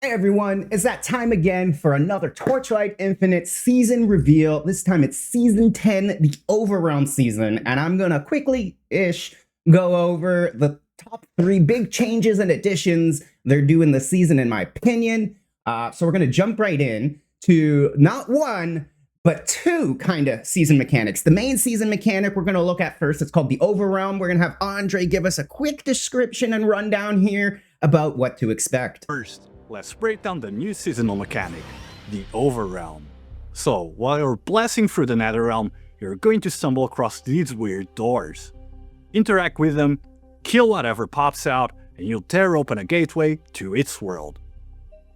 Hey everyone, it's that time again for another Torchlight Infinite season reveal. This time it's season 10, the Overrealm season, and I'm gonna quickly-ish go over the top 3 big changes and additions they're doing this season in my opinion. So we're gonna jump right in to not one, but 2 kind of season mechanics. The main season mechanic we're gonna look at first, it's called the Overrealm. We're gonna have Andre give us a quick description and rundown here about what to expect. First, let's break down the new seasonal mechanic, the Overrealm. So, while you're blasting through the Netherrealm, you're going to stumble across these weird doors. Interact with them, kill whatever pops out, and you'll tear open a gateway to its world.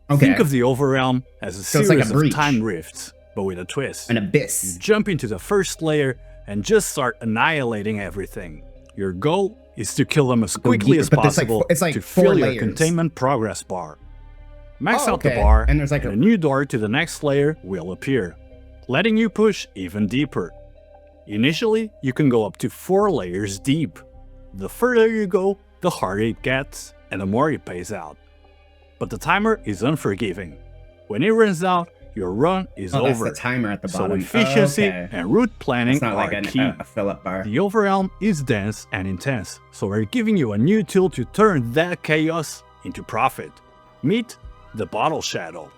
Okay. Think of the Overrealm as a So series it's like a of time rifts, but with a twist. An abyss. You jump into the first layer and just start annihilating everything. Your goal is to kill them as quickly as possible it's like to 4 fill your layers. containment progress bar. Max out the okay. bar, and there's like a new door to the next layer will appear, letting you push even deeper. Initially, you can go up to 4 layers deep. The further you go, the harder it gets, and the more it pays out. But the timer is unforgiving. When it runs out, your run is over. That's the timer at the So bottom. efficiency and route planning it's not are like key. a fill-up bar. The Overrealm is dense and intense, so we're giving you a new tool to turn that chaos into profit. Meet the Bottle Shadow.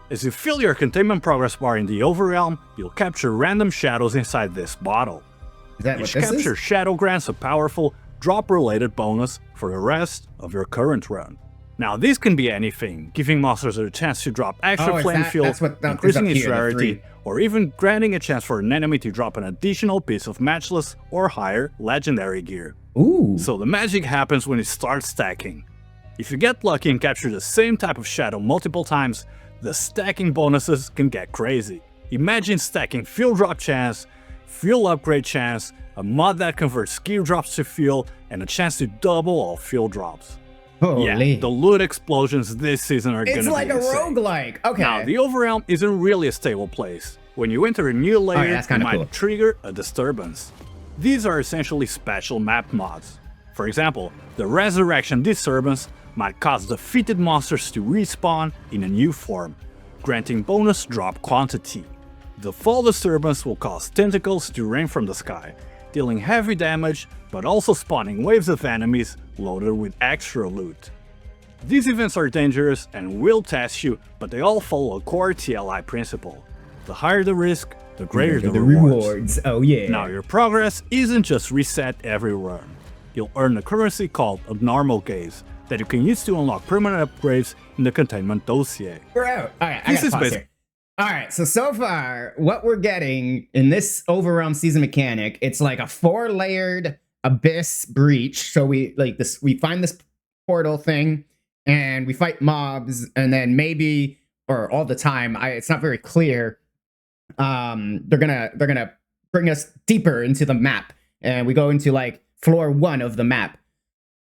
As you fill your containment progress bar in the Overrealm, you'll capture random shadows inside this bottle. Is that what Each this capture is? shadow grants a powerful drop-related bonus for the rest of your current run. Now this can be anything, giving monsters a chance to drop extra flame fuel, increasing its rarity, or even granting a chance for an enemy to drop an additional piece of matchless or higher legendary gear. Ooh. So the magic happens when it starts stacking. If you get lucky and capture the same type of shadow multiple times, the stacking bonuses can get crazy. Imagine stacking fuel drop chance, fuel upgrade chance, a mod that converts gear drops to fuel, and a chance to double all fuel drops. Holy. Yeah, the loot explosions this season are gonna be It's like a insane. roguelike. Okay. Now, the Overrealm isn't really a stable place. When you enter a new layer, that's it kinda might cool. trigger a disturbance. These are essentially special map mods. For example, the Resurrection Disturbance might cause defeated monsters to respawn in a new form, granting bonus drop quantity. The Fall Disturbance will cause tentacles to rain from the sky, dealing heavy damage, but also spawning waves of enemies loaded with extra loot. These events are dangerous and will test you, but they all follow a core TLI principle. The higher the risk, the greater the rewards. Oh yeah. Now your progress isn't just reset every run. You'll earn a currency called Abnormal Gaze that you can use to unlock permanent upgrades in the containment dossier. We're out. Alright, This is basic. basic. Alright, so far, what we're getting in this Overrealm season mechanic, it's like a 4-layered abyss breach. So we find this portal thing and we fight mobs, and then maybe, or all the time, it's not very clear. They're gonna bring us deeper into the map, and we go into like floor 1 of the map.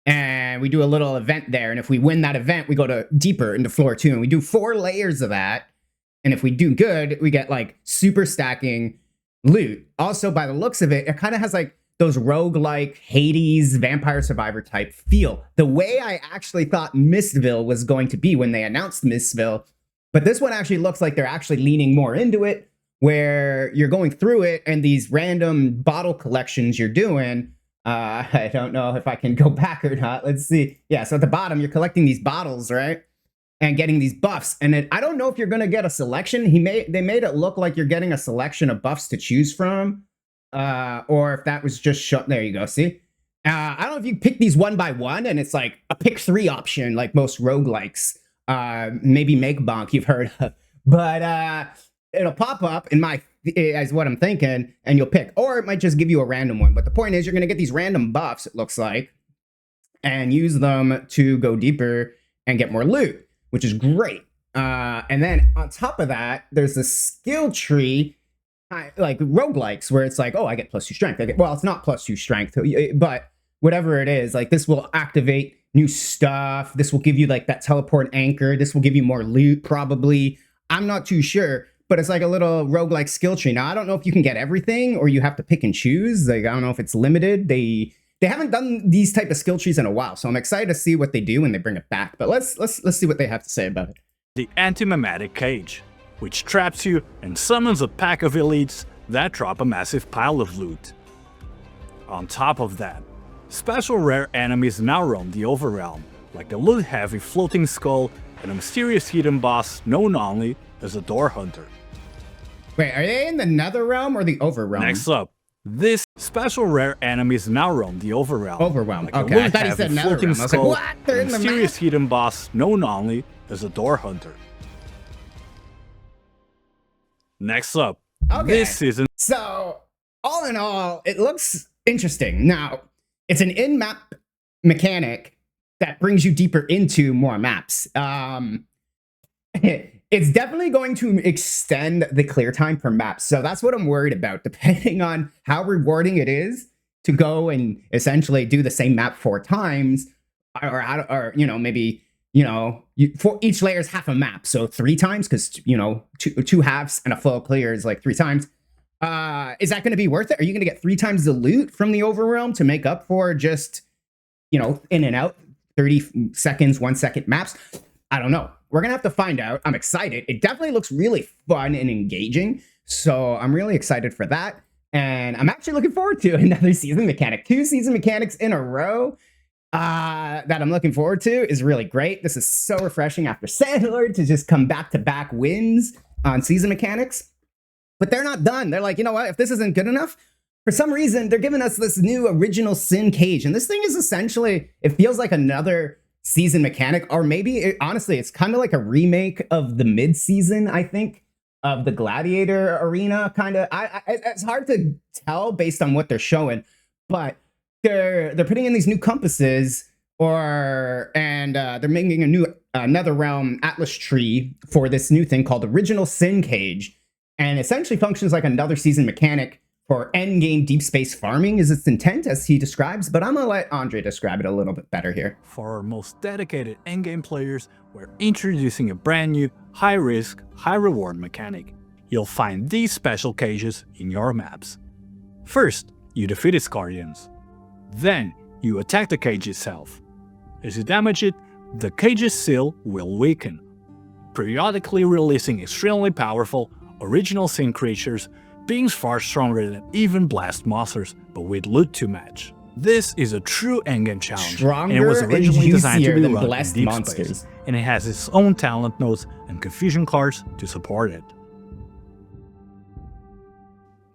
And we do a little event there, and if we win that event, we go to deeper into floor 2, and we do 4 layers of that. And if we do good, we get like super stacking loot. Also, by the looks of it, it kind of has like those roguelike Hades Vampire Survivor type feel. The way I actually thought Mistville was going to be when they announced Mistville. But this one actually looks like they're actually leaning more into it, where you're going through it and these random bottle collections you're doing. I don't know if I can go back or not. Let's see. Yeah, so at the bottom, you're collecting these bottles, right? And getting these buffs. And I don't know if you're going to get a selection. They made it look like you're getting a selection of buffs to choose from. Or if that was just shut. There you go. See? I don't know if you pick these one by one and it's like a pick 3 option, like most roguelikes. Maybe Make Bonk you've heard of. But it'll pop up as what I'm thinking, and you'll pick. Or it might just give you a random one. But the point is, you're going to get these random buffs, it looks like, and use them to go deeper and get more loot, which is great. And then on top of that, there's a skill tree, like roguelikes, where it's like, oh, I get +2 strength. Well, it's not +2 strength, but whatever it is, like this will activate new stuff. This will give you like that teleport anchor. This will give you more loot, probably. I'm not too sure, but it's like a little roguelike skill tree. Now, I don't know if you can get everything or you have to pick and choose. Like, I don't know if it's limited. They haven't done these type of skill trees in a while, so I'm excited to see what they do when they bring it back. But let's see what they have to say about it. the anti-mimetic cage, which traps you and summons a pack of elites that drop a massive pile of loot. On top of that, special rare enemies now roam the Overrealm, like the loot-heavy floating skull and a mysterious hidden boss known only as the Door Hunter. Wait, are they in the Nether Realm or the Overrealm? Next up, this special rare enemies now roam the Overrealm. Overrealm, Like okay. I thought he loot-heavy said Nether floating Realm. I was like, skull what? They're and in a the mysterious map? hidden boss known only as the Door Hunter. Next up, Okay. this season. So, all in all, it looks interesting. Now, it's an in-map mechanic that brings you deeper into more maps. It's definitely going to extend the clear time per map. So that's what I'm worried about, depending on how rewarding it is to go and essentially do the same map 4 times, or you know, maybe, you know, for each layer is half a map, so 3 times, because, you know, two halves and a full clear is like 3 times. Is that going to be worth it? Are you going to get 3 times the loot from the Overrealm to make up for just, you know, in and out 30 seconds, 1 second maps? I don't know. We're going to have to find out. I'm excited. It definitely looks really fun and engaging. So I'm really excited for that. And I'm actually looking forward to another season mechanic. 2 season mechanics in a row that I'm looking forward to is really great. This is so refreshing after Sandlord to just come back-to-back wins on season mechanics. But they're not done. They're like, you know what? If this isn't good enough, for some reason, they're giving us this new original Sin cage. And this thing is essentially, it feels like another season mechanic, or maybe honestly, it's kind of like a remake of the mid-season, I think, of the Gladiator Arena. Kind of, it's hard to tell based on what they're showing, but they're putting in these new compasses, and they're making a new Netherrealm Atlas tree for this new thing called Original Sin Cage, and essentially functions like another season mechanic for endgame deep space farming is its intent, as he describes, but I'm gonna let Andre describe it a little bit better here. For our most dedicated endgame players, we're introducing a brand new, high-risk, high-reward mechanic. You'll find these special cages in your maps. First, you defeat its guardians. Then, you attack the cage itself. As you damage it, the cage's seal will weaken, periodically releasing extremely powerful, original sin creatures, beings far stronger than even blast monsters, but with loot to match. This is a true endgame challenge, Stronger and it was originally and designed to be than run in blessed deep monsters. space, and it has its own talent nodes and confusion cards to support it.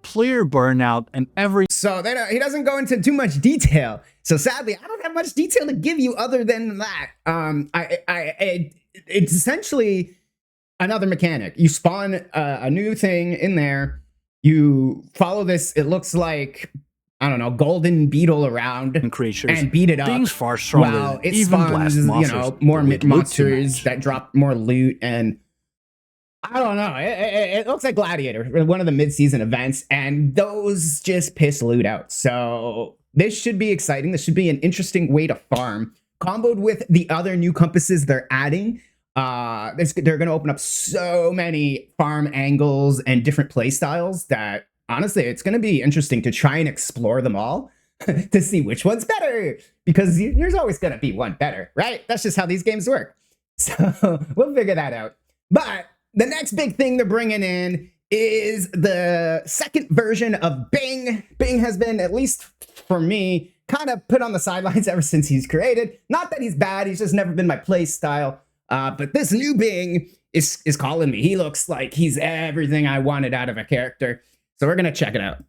Player burnout and every... So he doesn't go into too much detail. So sadly, I don't have much detail to give you other than that. It's essentially another mechanic. You spawn a new thing in there. You follow this, it looks like, I don't know, golden beetle around creatures and beat it up. Beings far stronger while than it even spawns, blast monsters, you know, more with loot to monsters match. that drop more loot, and I don't know. It looks like Gladiator, one of the mid-season events, and those just piss loot out. So this should be exciting. This should be an interesting way to farm, comboed with the other new compasses they're adding. They're going to open up so many farm angles and different play styles that honestly, it's going to be interesting to try and explore them all to see which one's better, because there's always going to be one better, right? That's just how these games work. So we'll figure that out. But the next big thing they're bringing in is the second version of Bing. Bing has been, at least for me, kind of put on the sidelines ever since he's created. Not that he's bad, he's just never been my play style. But this new Bing is calling me. He looks like he's everything I wanted out of a character. So we're going to check it out.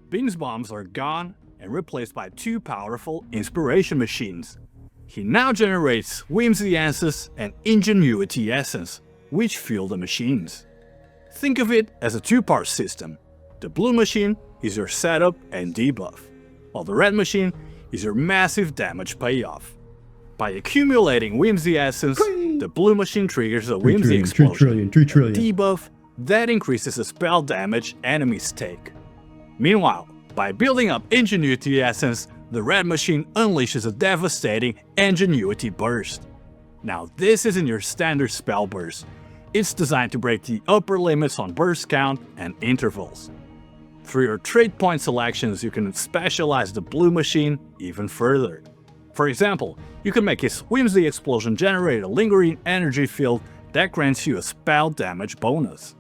Bing's bombs are gone and replaced by 2 powerful inspiration machines. He now generates whimsy essence and ingenuity essence, which fuel the machines. Think of it as a 2-part system. The blue machine is your setup and debuff, while the red machine is your massive damage payoff. By accumulating whimsy essence, the blue machine triggers a whimsy explosion. 3 trillion. Debuff that increases the spell damage enemies take. Meanwhile, by building up ingenuity essence, the red machine unleashes a devastating ingenuity burst. Now this isn't your standard spell burst. It's designed to break the upper limits on burst count and intervals. Through your trait point selections, you can specialize the blue machine even further. For example, you can make his whimsy explosion generate a lingering energy field that grants you a spell damage bonus.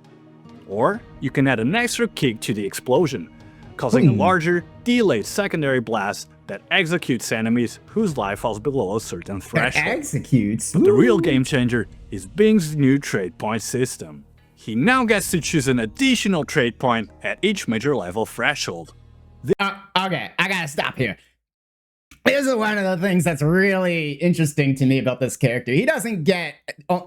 Or you can add an extra kick to the explosion, causing a larger, delayed secondary blast that executes enemies whose life falls below a certain threshold. Executes? But the real game changer is Bing's new trade point system. He now gets to choose an additional trade point at each major level threshold. Okay, I gotta stop here. This is one of the things that's really interesting to me about this character. He doesn't get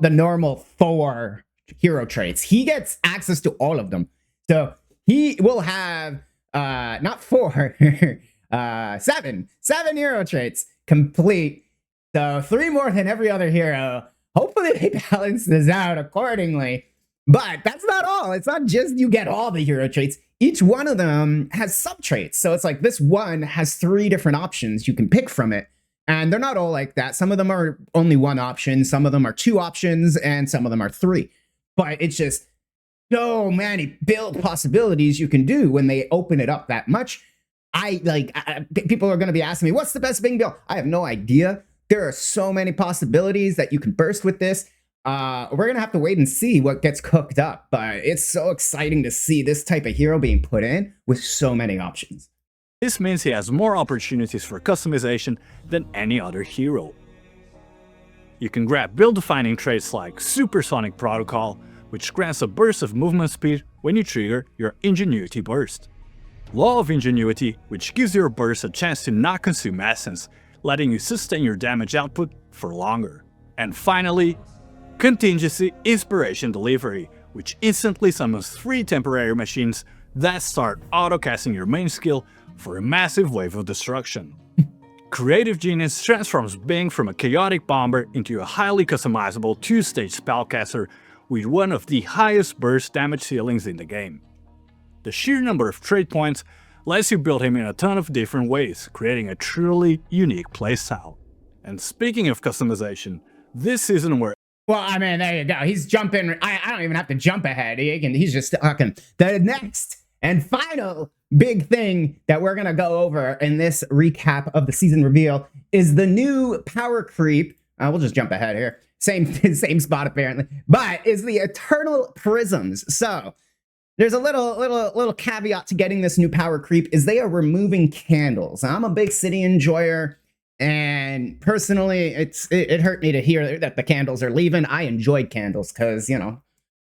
the normal 4 hero traits. He gets access to all of them. So he will have not 4, 7 hero traits complete. So 3 more than every other hero. Hopefully they balance this out accordingly. But that's not all. It's not just you get all the hero traits. Each one of them has sub-traits. So it's like this one has 3 different options you can pick from it. And they're not all like that. Some of them are only 1 option. Some of them are 2 options. And some of them are 3. But it's just so many build possibilities you can do when they open it up that much. People are going to be asking me, what's the best Bing build? I have no idea. There are so many possibilities that you can burst with this. We're going to have to wait and see what gets cooked up, but it's so exciting to see this type of hero being put in with so many options. This means he has more opportunities for customization than any other hero. You can grab build-defining traits like Supersonic Protocol, which grants a burst of movement speed when you trigger your Ingenuity burst. Law of Ingenuity, which gives your burst a chance to not consume essence, letting you sustain your damage output for longer. And finally, Contingency Inspiration Delivery, which instantly summons 3 temporary machines that start auto-casting your main skill for a massive wave of destruction. Creative Genius transforms Bing from a chaotic bomber into a highly customizable 2-stage spellcaster with one of the highest burst damage ceilings in the game. The sheer number of trade points lets you build him in a ton of different ways, creating a truly unique playstyle. And speaking of customization, this season we're Well, I mean, there you go. He's jumping. I don't even have to jump ahead. He's just talking. The next and final big thing that we're going to go over in this recap of the season reveal is the new power creep. We'll just jump ahead here. Same spot apparently, but is the Eternal Prisms. So there's a little caveat to getting this new power creep is they are removing candles. Now, I'm a big city enjoyer. And personally, it hurt me to hear that the candles are leaving. I enjoyed candles because, you know,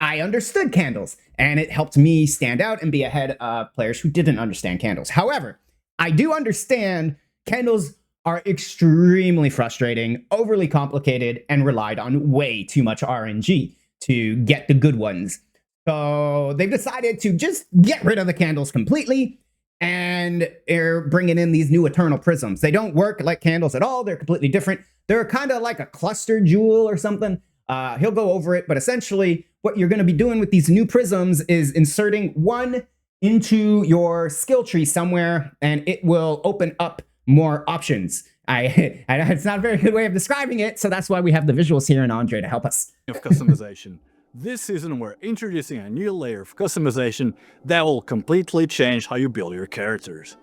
I understood candles. And it helped me stand out and be ahead of players who didn't understand candles. However, I do understand candles are extremely frustrating, overly complicated, and relied on way too much RNG to get the good ones. So they've decided to just get rid of the candles completely. And they're bringing in these new Eternal Prisms. They don't work like candles at all. They're completely different. They're kind of like a cluster jewel or something. He'll go over it. But essentially, what you're going to be doing with these new prisms is inserting one into your skill tree somewhere, and it will open up more options. I know it's not a very good way of describing it, so that's why we have the visuals here and Andre to help us. Of customization. This season we're introducing a new layer of customization that will completely change how you build your characters.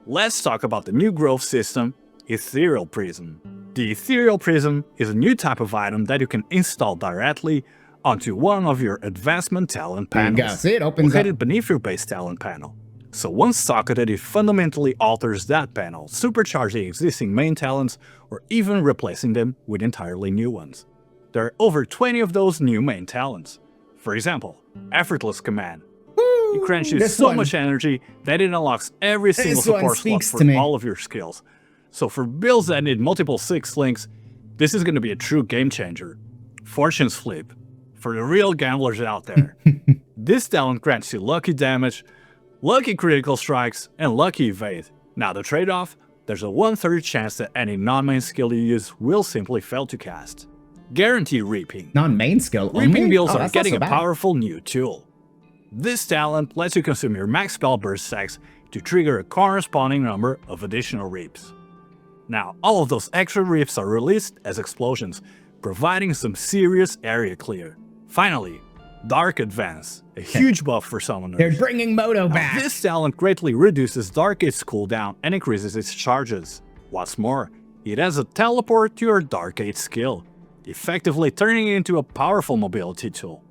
Let's talk about the new growth system, Ethereal Prism. The Ethereal Prism is a new type of item that you can install directly onto one of your advancement talent panels. There you go. See, it opens located beneath your base talent panel. So once socketed, it fundamentally alters that panel, supercharging existing main talents or even replacing them with entirely new ones. There are over 20 of those new main talents. For example, Effortless Command. It grants you so much energy that it unlocks every single support slot for all of your skills. So for builds that need multiple 6 links, this is going to be a true game changer. Fortune's Flip. For the real gamblers out there. This talent grants you lucky damage, lucky critical strikes, and lucky evade. Now the trade-off? There's a 1/3 chance that any non-main skill you use will simply fail to cast. Guarantee Reaping. Non-main skill only? Reaping builds are getting a powerful new tool. This talent lets you consume your max spell burst stacks to trigger a corresponding number of additional reaps. Now, all of those extra reaps are released as explosions, providing some serious area clear. Finally, Dark Advance, a huge buff for summoners. They're bringing Moto back. Now, this talent greatly reduces Dark Age's cooldown and increases its charges. What's more, it has a teleport to your Dark Age skill. effectively turning it into a powerful mobility tool.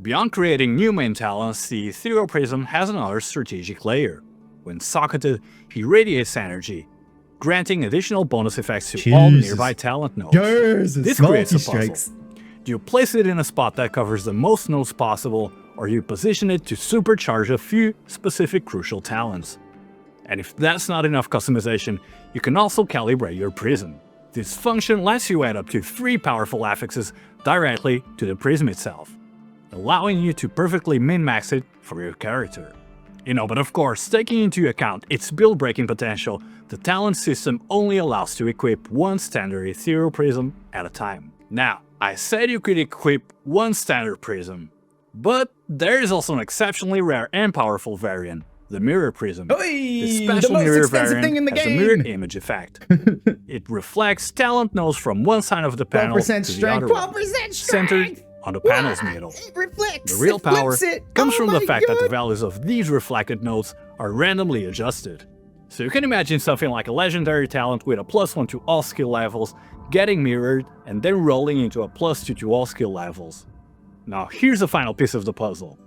Beyond creating new main talents, the Ethereal Prism has another strategic layer. When socketed, he radiates energy, granting additional bonus effects to all nearby talent nodes. This creates a puzzle. Do you place it in a spot that covers the most nodes possible, or you position it to supercharge a few specific crucial talents? And if that's not enough customization, you can also calibrate your prism. This function lets you add up to 3 powerful affixes directly to the prism itself, allowing you to perfectly min-max it for your character. But of course, taking into account its build-breaking potential, the talent system only allows to equip one standard Ethereal Prism at a time. Now, I said you could equip one standard prism, but there is also an exceptionally rare and powerful variant, the Mirror Prism. The special mirror variant has a mirrored image effect. It reflects talent nodes from one side of the panel to the other one, centered on the panel's middle. The real power comes from the fact that the values of these reflected nodes are randomly adjusted. So you can imagine something like a legendary talent with a +1 to all skill levels, getting mirrored, and then rolling into a +2 to all skill levels. Now here's the final piece of the puzzle.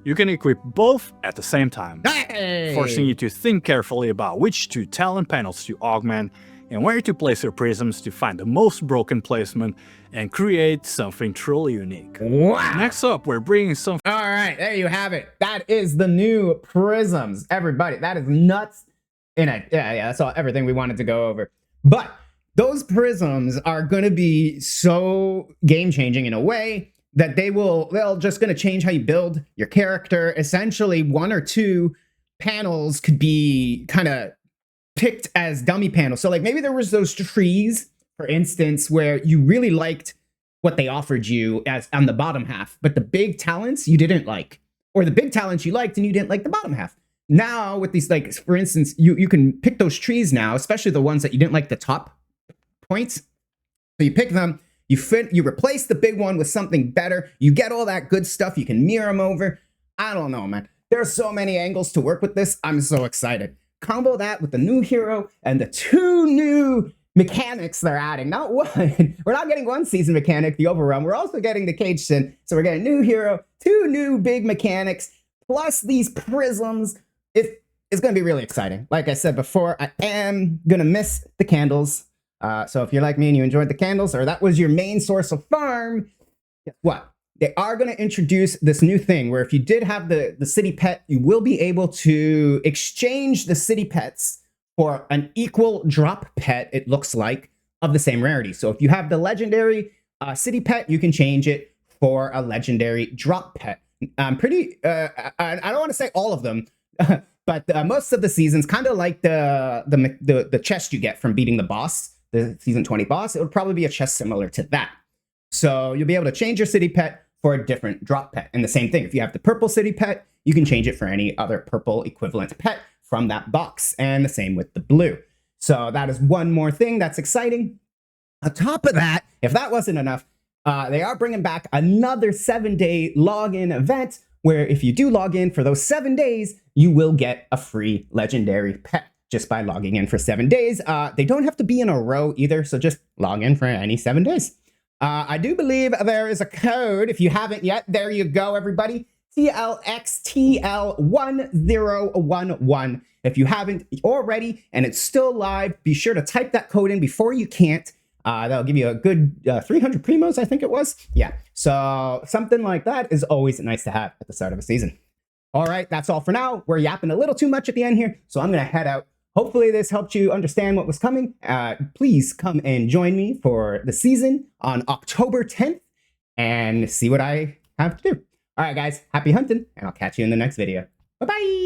You can equip both at the same time, forcing you to think carefully about which 2 talent panels to augment and where to place your prisms to find the most broken placement and create something truly unique. Wow. Next up, we're bringing some... Alright, there you have it. That is the new prisms. Everybody, that is nuts. Yeah, that's everything we wanted to go over. But those prisms are going to be so game-changing in a way that they'll just going to change how you build your character. Essentially, 1 or 2 panels could be kind of picked as dummy panels. So like maybe there was those trees, for instance, where you really liked what they offered you as on the bottom half, but the big talents you didn't like, or the big talents you liked and you didn't like the bottom half. Now with these, like, for instance, you can pick those trees now, especially the ones that you didn't like the top points. So you pick them, you replace the big one with something better. You get all that good stuff. You can mirror them over. I don't know, man. There are so many angles to work with this. I'm so excited. Combo that with the new hero and the 2 new mechanics they're adding. Not one. We're not getting one season mechanic, the Overrealm. We're also getting the Cage Sin. So we're getting a new hero, 2 new big mechanics, plus these prisms. It's going to be really exciting. Like I said before, I am going to miss the candles. So if you're like me and you enjoyed the candles, or that was your main source of farm, guess what? They are going to introduce this new thing where if you did have the city pet, you will be able to exchange the city pets for an equal drop pet, it looks like, of the same rarity. So if you have the legendary city pet, you can change it for a legendary drop pet. I don't want to say all of them, but most of the seasons, kind of like the chest you get from beating the boss, the season 20 boss, it would probably be a chest similar to that. So you'll be able to change your city pet for a different drop pet. And the same thing, if you have the purple city pet, you can change it for any other purple equivalent pet from that box. And the same with the blue. So that is one more thing that's exciting. On top of that, if that wasn't enough, they are bringing back another 7-day login event where if you do log in for those 7 days, you will get a free legendary pet just by logging in for 7 days. They don't have to be in a row either, so just log in for any 7 days. I do believe there is a code. If you haven't yet, there you go, everybody. TLXTL1011. If you haven't already and it's still live, be sure to type that code in before you can't. That'll give you a good 300 primos, I think it was. Yeah, so something like that is always nice to have at the start of a season. All right, that's all for now. We're yapping a little too much at the end here, so I'm going to head out. Hopefully this helped you understand what was coming. Please come and join me for the season on October 10th and see what I have to do. All right, guys, happy hunting, and I'll catch you in the next video. Bye-bye.